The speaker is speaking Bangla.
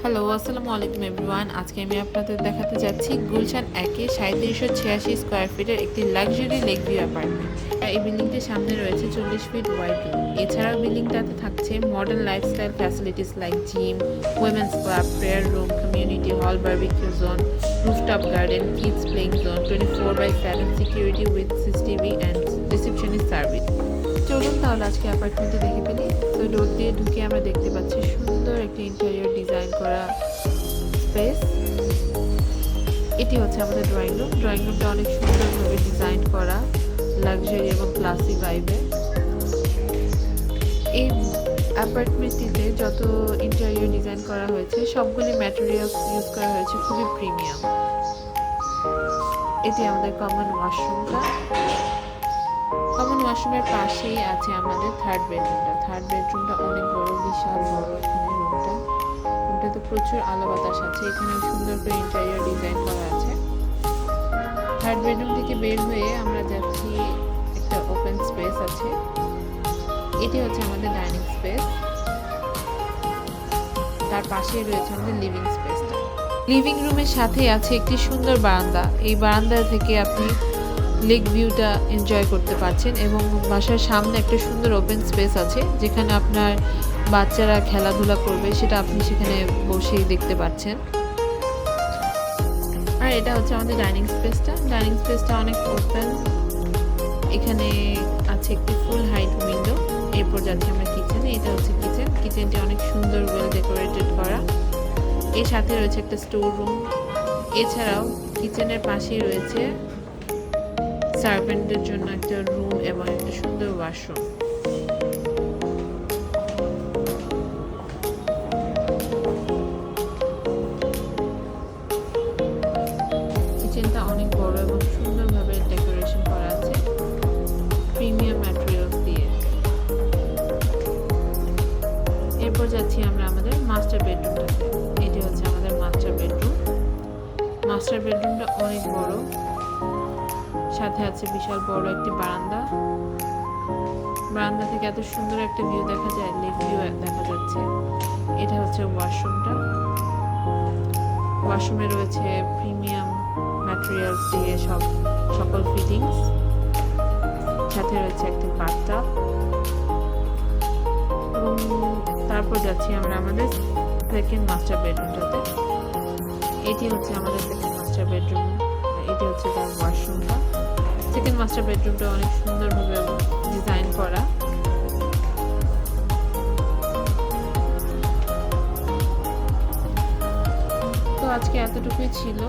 হ্যালো, আসসালামু আলাইকুম এভরিওয়ান। আজকে আমি আপনাদের দেখাতে যাচ্ছি গুলশান ১ এ ৩৭৮৬ স্কয়ার ফিটের একটি লাক্সারি লেক ভিউ অ্যাপার্টমেন্ট। এই বিল্ডিংটির সামনে রয়েছে ৪০ ফিট ওয়াইড রুম। এছাড়াও বিল্ডিংটাতে থাকছে modern lifestyle facilities like gym, women's club, prayer room, community hall, barbecue zone, rooftop garden, kids playing zone, 24/7 security with CCTV and receptionist service. চলুন তাহলে আজকে অ্যাপার্টমেন্টে দেখে ফেলি। তো ডোর দিয়ে ঢুকে আমরা দেখতে পাচ্ছি সুন্দর একটি ইন্টেরিয়র ডিজাইন করা স্পেস। এটি হচ্ছে আমাদের ড্রয়িং রুম। ড্রয়িং রুমটা অনেক সুন্দরভাবে ডিজাইন করা, লাক্সারি এবং ক্লাসি ভাইবে। এই অ্যাপার্টমেন্টটিতে যত ইন্টেরিয়র ডিজাইন করা হয়েছে সবগুলি ম্যাটেরিয়ালস ইউজ করা হয়েছে খুবই প্রিমিয়াম। এটি আমাদের কমন ওয়াশরুমটা। কমন ওয়াশরুমের পাশেই আছে আমাদের থার্ড বেডরুমটা। থার্ড বেডরুমটা অনেক বড়, বিশাল বড়। এখানে রুমটাতে প্রচুর আলো বাতাস আছে। এখানে সুন্দর করে ইন্টেরিয়র ডিজাইন করা আছে। থার্ড বেডরুম থেকে বের হয়ে আমরা যাচ্ছি, একটা ওপেন স্পেস আছে। এটি হচ্ছে আমাদের ডাইনিং স্পেস। তার পাশেই রয়েছে আমাদের লিভিং স্পেসটা। লিভিং রুমের সাথে আছে একটি সুন্দর বারান্দা। এই বারান্দা থেকে আপনি লেক ভিউটা এনজয় করতে পারছেন এবং বাসার সামনে একটা সুন্দর ওপেন স্পেস আছে যেখানে আপনার বাচ্চারা খেলাধুলা করবে, সেটা আপনি সেখানে বসেই দেখতে পাচ্ছেন। আর এটা হচ্ছে আমাদের ডাইনিং স্পেসটা। ডাইনিং স্পেসটা অনেক ওপেন। এখানে আছে একটি ফুল হাইট উইন্ডো। এরপর যাচ্ছি আমরা কিচেনে। এটা হচ্ছে কিচেন। কিচেনটি অনেক সুন্দর ওয়েল ডেকোরেটেড করা। এর সাথে রয়েছে একটা স্টোর রুম। এছাড়াও কিচেনের পাশেই রয়েছে সার্ভেন্টদের জন্য একটা রুম এবং একটা সুন্দর ওয়াশরুম। কিচেনটা অনেক বড় এবং সুন্দরভাবে ডেকোরেশন করা আছে প্রিমিয়াম ম্যাটেরিয়ালস দিয়ে। এরপর যাচ্ছি আমরা আমাদের মাস্টার বেডরুমটাতে। এটি হচ্ছে আমাদের মাস্টার বেডরুম। মাস্টার বেডরুমটা অনেক বড়, সাথে আছে বিশাল বড় একটি বারান্দা। বারান্দা থেকে এত সুন্দর একটা ভিউ দেখা যায়, লেক ভিউ দেখা যাচ্ছে। এটা হচ্ছে ওয়াশরুমটা। ওয়াশরুমে রয়েছে প্রিমিয়াম ম্যাটেরিয়ালস দিয়ে সকল ফিটিংস। সাথে রয়েছে একটা বাথটাব। এবং তারপর যাচ্ছি আমরা আমাদের সেকেন্ড মাস্টার বেডরুমটাতে। এটি হচ্ছে আমাদের সেকেন্ড মাস্টার বেডরুম। এটি হচ্ছে তার ওয়াশরুমটা। সেকেন্ড মাস্টার বেডরুমটা অনেক সুন্দরভাবে ডিজাইন করা। তো আজকে এতটুকুই ছিল।